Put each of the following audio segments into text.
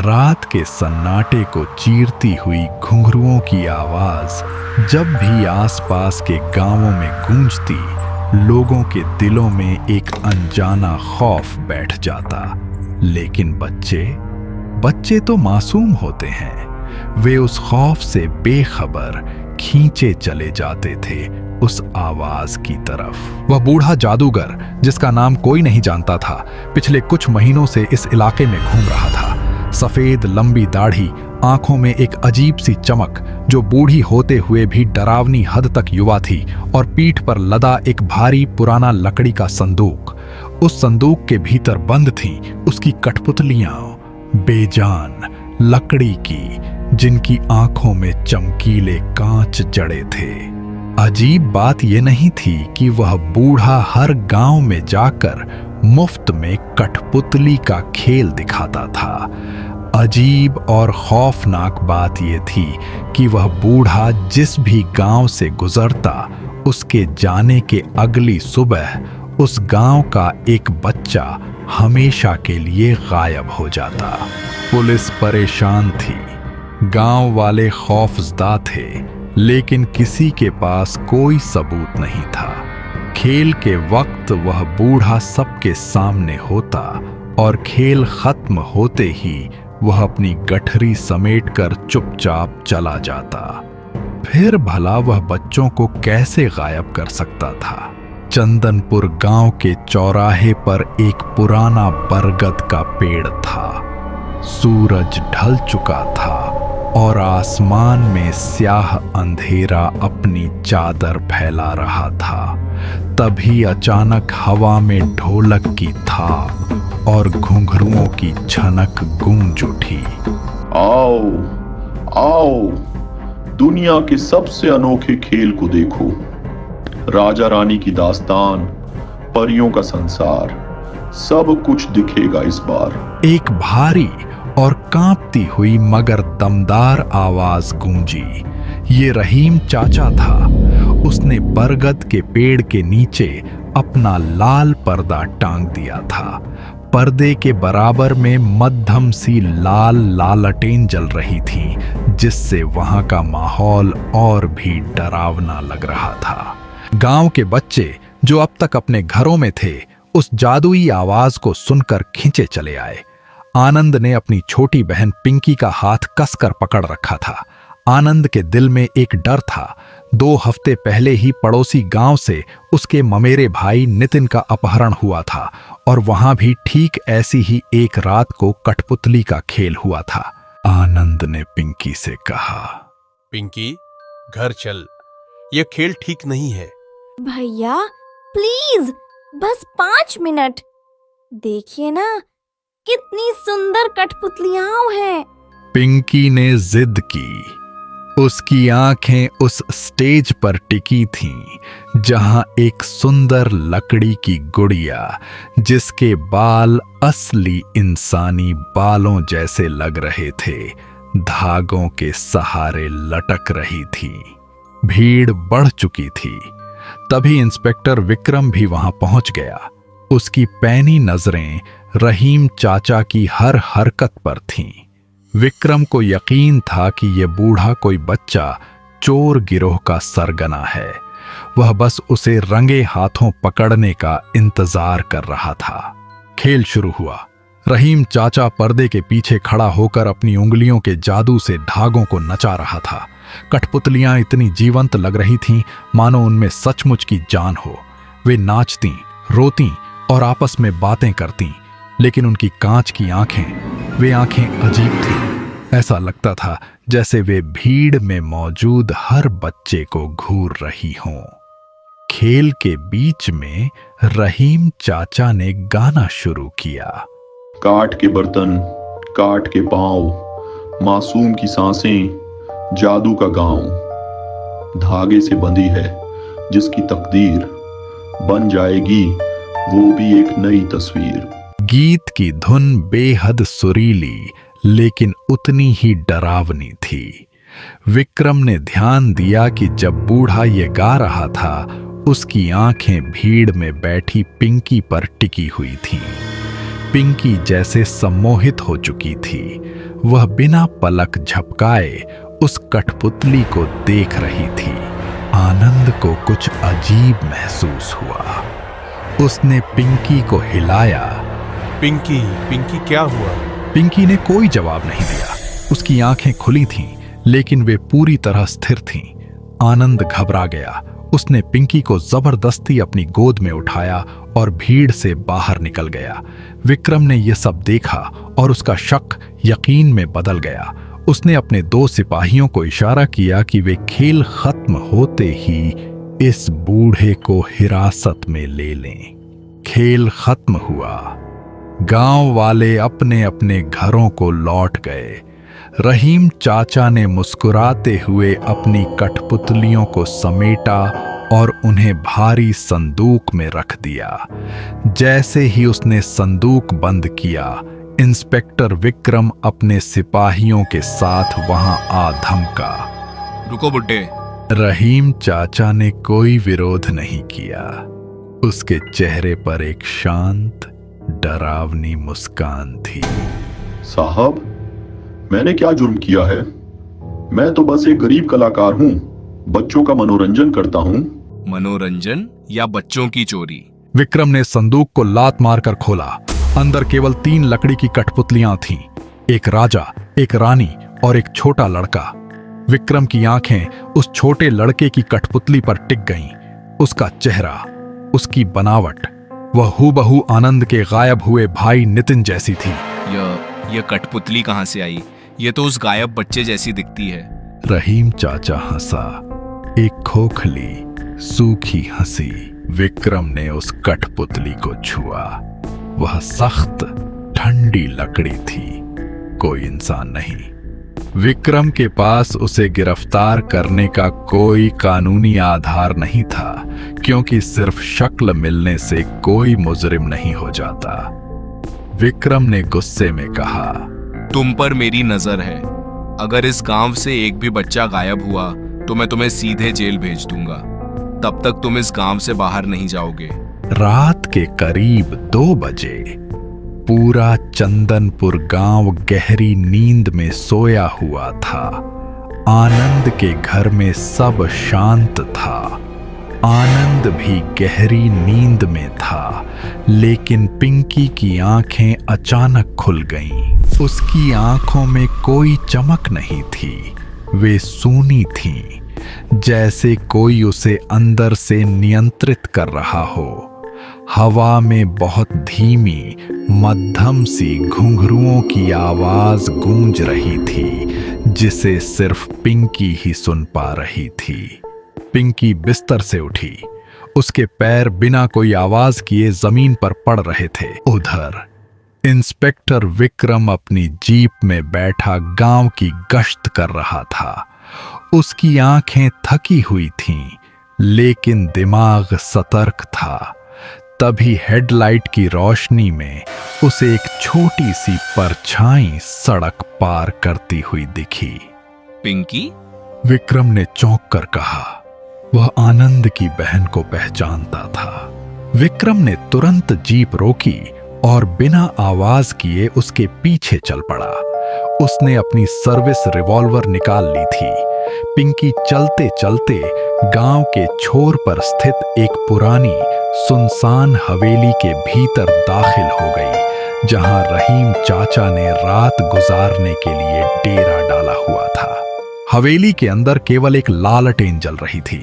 रात के सन्नाटे को चीरती हुई घुंघरुओं की आवाज जब भी आसपास के गांवों में गूंजती, लोगों के दिलों में एक अनजाना खौफ बैठ जाता। लेकिन बच्चे तो मासूम होते हैं। वे उस खौफ से बेखबर खींचे चले जाते थे उस आवाज की तरफ। वह बूढ़ा जादूगर, जिसका नाम कोई नहीं जानता था, पिछले कुछ महीनों से इस इलाके में घूम रहा था। सफेद लंबी दाढ़ी, आंखों में एक अजीब सी चमक जो बूढ़ी होते हुए भी डरावनी हद तक युवा थी, और पीठ पर लदा एक भारी पुराना लकड़ी का संदूक। उस संदूक के भीतर बंद थीं उसकी कठपुतलियां, बेजान लकड़ी की, जिनकी आंखों में चमकीले कांच जड़े थे। अजीब बात यह नहीं थी कि वह बूढ़ा हर गांव में जाकर मुफ्त में कठपुतली का खेल दिखाता था। अजीब और खौफनाक बात यह थी कि वह बूढ़ा जिस भी गांव से गुजरता, उसके जाने के अगली सुबह उस गांव का एक बच्चा हमेशा के लिए गायब हो जाता। पुलिस परेशान थी, गांव वाले खौफजदा थे, लेकिन किसी के पास कोई सबूत नहीं था। खेल के वक्त वह बूढ़ा सबके सामने होता और खेल खत्म होते ही वह अपनी गठरी समेटकर चुपचाप चला जाता। फिर भला वह बच्चों को कैसे गायब कर सकता था? चंदनपुर गांव के चौराहे पर एक पुराना बरगद का पेड़ था। सूरज ढल चुका था और आसमान में स्याह अंधेरा अपनी चादर फैला रहा था। तभी अचानक हवा में ढोलक की थाप और घुंघरुओं की छनक गूंज उठी। आओ आओ, दुनिया के सबसे अनोखे खेल को देखो। राजा रानी की दास्तान, परियों का संसार, सब कुछ दिखेगा इस बार। एक भारी और कांपती हुई मगर दमदार आवाज गूंजी। ये रहीम चाचा था। उसने बरगद के पेड़ के नीचे अपना लाल पर्दा टांग दिया था। पर्दे के बराबर में मध्यम सी लाल लालटेन जल रही थी, जिससे वहां का माहौल और भी डरावना लग रहा था। गांव के बच्चे जो अब तक अपने घरों में थे, उस जादुई आवाज को सुनकर खींचे चले आए। आनंद ने अपनी छोटी बहन पिंकी का हाथ कसकर पकड़ रखा था। आनंद के दिल में एक डर था। 2 हफ्ते पहले ही पड़ोसी गांव से उसके ममेरे भाई नितिन का अपहरण हुआ था, और वहां भी ठीक ऐसी ही एक रात को कठपुतली का खेल हुआ था। आनंद ने पिंकी से कहा, पिंकी, घर चल, यह खेल ठीक नहीं है। भैया प्लीज, बस 5 मिनट। देखिए ना, कितनी सुंदर कठपुतलियां हैं। पिंकी ने जिद की। उसकी आंखें उस स्टेज पर टिकी थीं जहां एक सुंदर लकड़ी की गुड़िया, जिसके बाल असली इंसानी बालों जैसे लग रहे थे, धागों के सहारे लटक रही थी। भीड़ बढ़ चुकी थी। तभी इंस्पेक्टर विक्रम भी वहां पहुंच गया। उसकी पैनी नजरें रहीम चाचा की हर हरकत पर थीं। विक्रम को यकीन था कि यह बूढ़ा कोई बच्चा चोर गिरोह का सरगना है। वह बस उसे रंगे हाथों पकड़ने का इंतजार कर रहा था। खेल शुरू हुआ। रहीम चाचा पर्दे के पीछे खड़ा होकर अपनी उंगलियों के जादू से धागों को नचा रहा था। कठपुतलियां इतनी जीवंत लग रही थीं मानो उनमें सचमुच की जान हो। वे नाचती, रोती और आपस में बातें करती, लेकिन उनकी कांच की वे आंखें अजीब थीं। ऐसा लगता था जैसे वे भीड़ में मौजूद हर बच्चे को घूर रही हों। खेल के बीच में रहीम चाचा ने गाना शुरू किया। काठ के बर्तन, काठ के पांव, मासूम की सांसें, जादू का गांव, धागे से बंधी है जिसकी तकदीर, बन जाएगी वो भी एक नई तस्वीर। गीत की धुन बेहद सुरीली लेकिन उतनी ही डरावनी थी। विक्रम ने ध्यान दिया कि जब बूढ़ा ये गा रहा था, उसकी आंखें भीड़ में बैठी पिंकी पर टिकी हुई थीं। पिंकी जैसे सम्मोहित हो चुकी थी। वह बिना पलक झपकाए उस कठपुतली को देख रही थी। आनंद को कुछ अजीब महसूस हुआ। उसने पिंकी को हिलाया। पिंकी, पिंकी क्या हुआ? पिंकी ने कोई जवाब नहीं दिया। उसकी आंखें खुली थीं, लेकिन वे पूरी तरह स्थिर थीं। आनंद घबरा गया। उसने पिंकी को जबरदस्ती अपनी गोद में उठाया और भीड़ से बाहर निकल गया। विक्रम ने यह सब देखा और उसका शक यकीन में बदल गया। उसने अपने 2 सिपाहियों को इशारा किया कि वे खेल खत्म होते ही इस बूढ़े को हिरासत में ले लें। खेल खत्म हुआ। गांव वाले अपने अपने घरों को लौट गए। रहीम चाचा ने मुस्कुराते हुए अपनी कठपुतलियों को समेटा और उन्हें भारी संदूक में रख दिया। जैसे ही उसने संदूक बंद किया, इंस्पेक्टर विक्रम अपने सिपाहियों के साथ वहां आ धमका। रुको बुड्ढे। रहीम चाचा ने कोई विरोध नहीं किया। उसके चेहरे पर एक शांत, डरावनी मुस्कान थी। साहब, मैंने क्या जुर्म किया है? मैं तो बस एक गरीब कलाकार हूँ, बच्चों का मनोरंजन करता हूँ। मनोरंजन या बच्चों की चोरी? विक्रम ने संदूक को लात मारकर खोला। अंदर केवल 3 लकड़ी की कठपुतलियां थीं, एक राजा, एक रानी और एक छोटा लड़का। विक्रम की आंखें उस छोटे लड़के की कठपुतली पर टिक गईं। उसका चेहरा, उसकी बनावट, वह हूबहू आनंद के गायब हुए भाई नितिन जैसी थी। यह कठपुतली कहां से आई? ये तो उस गायब बच्चे जैसी दिखती है। रहीम चाचा हंसा, एक खोखली, सूखी हंसी। विक्रम ने उस कठपुतली को छुआ। वह सख्त, ठंडी लकड़ी थी, कोई इंसान नहीं। विक्रम के पास उसे गिरफ्तार करने का कोई कानूनी आधार नहीं था, क्योंकि सिर्फ शक्ल मिलने से कोई मुजरिम नहीं हो जाता। विक्रम ने गुस्से में कहा, तुम पर मेरी नजर है। अगर इस गांव से एक भी बच्चा गायब हुआ तो मैं तुम्हें सीधे जेल भेज दूंगा। तब तक तुम इस गांव से बाहर नहीं जाओगे। रात के करीब 2 बजे पूरा चंदनपुर गांव गहरी नींद में सोया हुआ था। आनंद के घर में सब शांत था। आनंद भी गहरी नींद में था, लेकिन पिंकी की आंखें अचानक खुल गईं। उसकी आंखों में कोई चमक नहीं थी, वे सूनी थीं, जैसे कोई उसे अंदर से नियंत्रित कर रहा हो। हवा में बहुत धीमी, मध्यम सी घुंघरुओं की आवाज गूंज रही थी, जिसे सिर्फ पिंकी ही सुन पा रही थी। पिंकी बिस्तर से उठी। उसके पैर बिना कोई आवाज किए जमीन पर पड़ रहे थे। उधर इंस्पेक्टर विक्रम अपनी जीप में बैठा गांव की गश्त कर रहा था। उसकी आंखें थकी हुई थीं, लेकिन दिमाग सतर्क था। तभी हेडलाइट की रोशनी में उसे एक छोटी सी परछाई सड़क पार करती हुई दिखी। पिंकी? विक्रम ने चौंक कर कहा। वह आनंद की बहन को पहचानता था। विक्रम ने तुरंत जीप रोकी और बिना आवाज किए उसके पीछे चल पड़ा। उसने अपनी सर्विस रिवॉल्वर निकाल ली थी। पिंकी चलते चलते गांव के छोर पर स्थित एक पुरानी सुनसान हवेली के भीतर दाखिल हो गई, जहां रहीम चाचा ने रात गुजारने के लिए डेरा डाला हुआ था। हवेली के अंदर केवल एक लालटेन जल रही थी।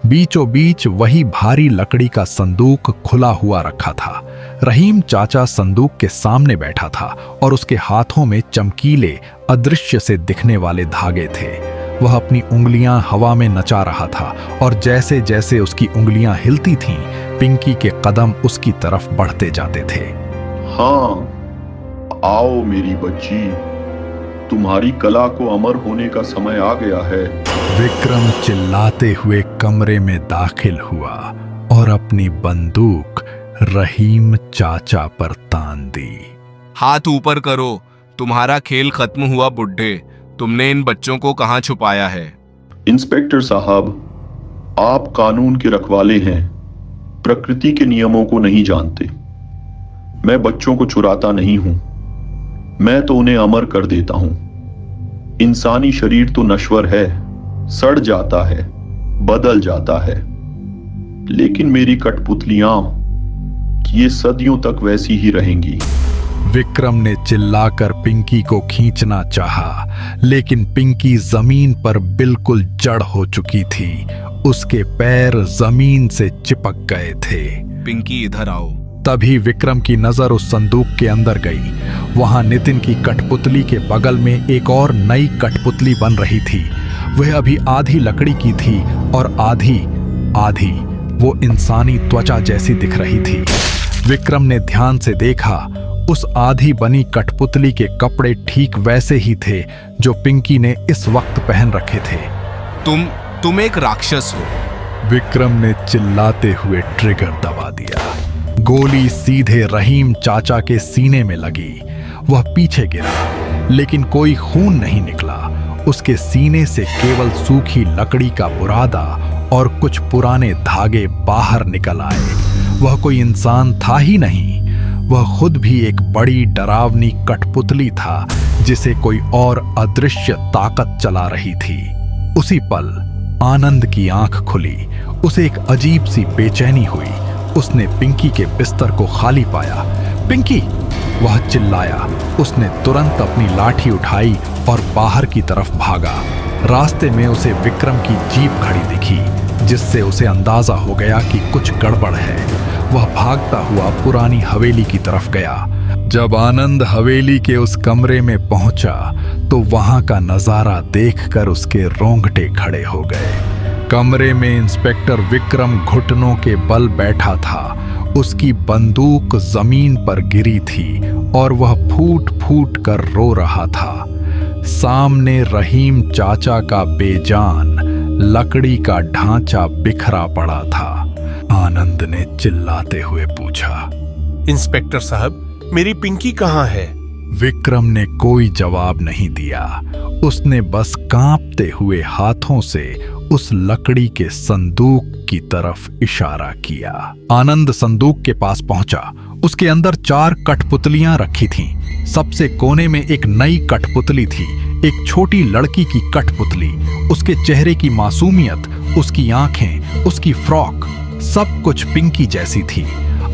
बीचों बीच वही भारी लकड़ी का संदूक खुला हुआ रखा था। रहीम चाचा संदूक के सामने बैठा था और उसके हाथों में चमकीले, अदृश्य से दिखने वाले धागे थे। वह अपनी उंगलियां हवा में नचा रहा था और जैसे जैसे उसकी उंगलियां हिलती थीं, पिंकी के कदम उसकी तरफ बढ़ते जाते थे। हाँ, आओ मेरी बच्ची, तुम्हारी कला को अमर होने का समय आ गया है। विक्रम चिल्लाते हुए कमरे में दाखिल हुआ और अपनी बंदूक रहीम चाचा पर तान दी। हाथ ऊपर करो, तुम्हारा खेल खत्म हुआ बुड्ढे। तुमने इन बच्चों को कहां छुपाया है? इंस्पेक्टर साहब, आप कानून के रखवाले हैं, प्रकृति के नियमों को नहीं जानते। मैं बच्चों को चुराता नहीं हूं। मैं तो उन्हें अमर कर देता हूं। इंसानी शरीर तो नश्वर है, सड़ जाता है, बदल जाता है, लेकिन मेरी कठपुतलियां ये सदियों तक वैसी ही रहेंगी। विक्रम ने चिल्लाकर पिंकी को खींचना चाहा, लेकिन पिंकी जमीन पर बिल्कुल जड़ हो चुकी थी। उसके पैर जमीन से चिपक गए थे। पिंकी इधर आओ। तभी विक्रम की नजर उस संदूक के अंदर गई। वहां नितिन की कठपुतली के बगल में एक और नई कठपुतली बन रही थी। वह अभी आधी लकड़ी की थी और आधी वो इंसानी त्वचा जैसी दिख रही थी। विक्रम ने ध्यान से देखा, उस आधी बनी कठपुतली के कपड़े ठीक वैसे ही थे जो पिंकी ने इस वक्त पहन रखे थे। तुम एक राक्षस हो। विक्रम ने चिल्लाते हुए ट्रिगर दबा दिया। गोली सीधे रहीम चाचा के सीने में लगी। वह पीछे गिरा, लेकिन कोई खून नहीं निकला। उसके सीने से केवल सूखी लकड़ी का बुरादा और कुछ पुराने धागे बाहर निकल आए। वह कोई इंसान था ही नहीं, वह खुद भी एक बड़ी डरावनी कठपुतली था जिसे कोई और अदृश्य ताकत चला रही थी। उसी पल आनंद की आंख खुली। उसे एक अजीब सी बेचैनी हुई। उसने पिंकी के बिस्तर को खाली पाया। पिंकी! वह चिल्लाया। उसने तुरंत अपनी लाठी उठाई और बाहर की तरफ भागा। रास्ते में उसे विक्रम की जीप खड़ी दिखी, जिससे उसे अंदाजा हो गया कि कुछ गड़बड़ है। वह भागता हुआ पुरानी हवेली की तरफ गया। जब आनंद हवेली के उस कमरे में पहुंचा तो वहां का नजारा देखकर उसके रोंगटे खड़े हो गए। कमरे में इंस्पेक्टर विक्रम घुटनों के बल बैठा था। उसकी बंदूक जमीन पर गिरी थी और वह फूट फूट कर रो रहा था। सामने रहीम चाचा का बेजान लकड़ी का ढांचा बिखरा पड़ा था। आनंद ने चिल्लाते हुए पूछा, इंस्पेक्टर साहब, मेरी पिंकी कहाँ है? विक्रम ने कोई जवाब नहीं दिया। उसने बस कांपते हुए हाथों से उस लकड़ी के संदूक की तरफ इशारा किया। आनंद संदूक के पास पहुंचा। उसके अंदर 4 कठपुतलियां रखी थीं। सबसे कोने में एक नई कठपुतली थी, एक छोटी लड़की की कठपुतली। उसके चेहरे की मासूमियत, उसकी आंखें, उसकी फ्रॉक, सब कुछ पिंकी जैसी थी।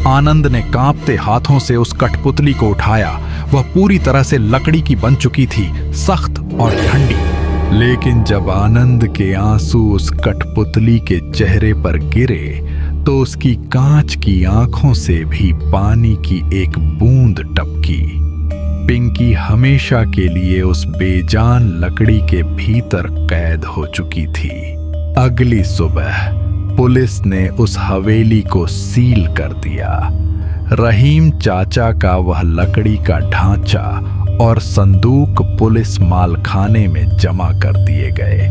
आनंद ने कांपते हाथों से उस कठपुतली को उठाया। वह पूरी तरह से लकड़ी की बन चुकी थी, सख्त और ठंडी। लेकिन जब आनंद के आंसू उस कठपुतली के चेहरे पर गिरे तो उसकी कांच की आंखों से भी पानी की एक बूंद टपकी। पिंकी हमेशा के लिए उस बेजान लकड़ी के भीतर कैद हो चुकी थी। अगली सुबह पुलिस ने उस हवेली को सील कर दिया। रहीम चाचा का वह लकड़ी का ढांचा और संदूक पुलिस मालखाने में जमा कर दिए गए।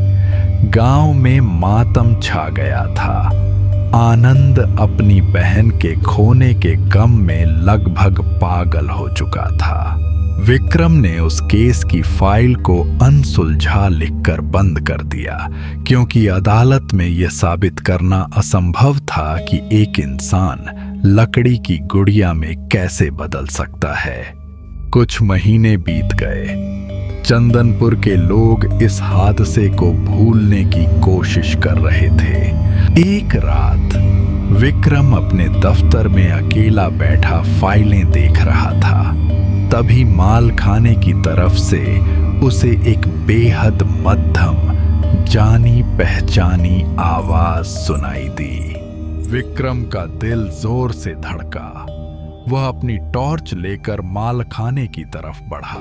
गांव में मातम छा गया था। आनंद अपनी बहन के खोने के गम में लगभग पागल हो चुका था। विक्रम ने उस केस की फाइल को अनसुलझा लिखकर बंद कर दिया, क्योंकि अदालत में यह साबित करना असंभव था कि एक इंसान लकड़ी की गुड़िया में कैसे बदल सकता है। कुछ महीने बीत गए। चंदनपुर के लोग इस हादसे को भूलने की कोशिश कर रहे थे। एक रात विक्रम अपने दफ्तर में अकेला बैठा फाइलें देख रहा था। तभी मालखाने की तरफ से उसे एक बेहद मध्यम, जानी पहचानी आवाज सुनाई दी। विक्रम का दिल जोर से धड़का। वह अपनी टॉर्च लेकर मालखाने की तरफ बढ़ा।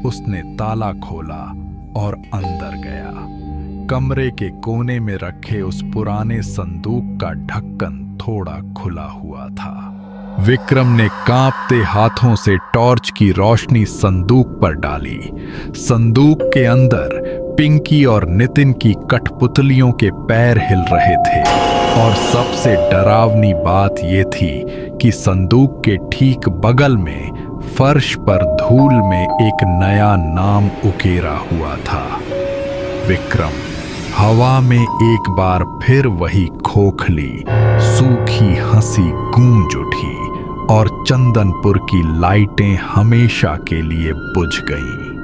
उसने ताला खोला और अंदर गया। कमरे के कोने में रखे उस पुराने संदूक का ढक्कन थोड़ा खुला हुआ था। विक्रम ने कांपते हाथों से टॉर्च की रोशनी संदूक पर डाली। संदूक के अंदर पिंकी और नितिन की कठपुतलियों के पैर हिल रहे थे और सबसे डरावनी बात यह थी कि संदूक के ठीक बगल में फर्श पर धूल में एक नया नाम उकेरा हुआ था, विक्रम। हवा में एक बार फिर वही खोखली, सूखी हंसी गूंज उठी और चंदनपुर की लाइटें हमेशा के लिए बुझ गईं।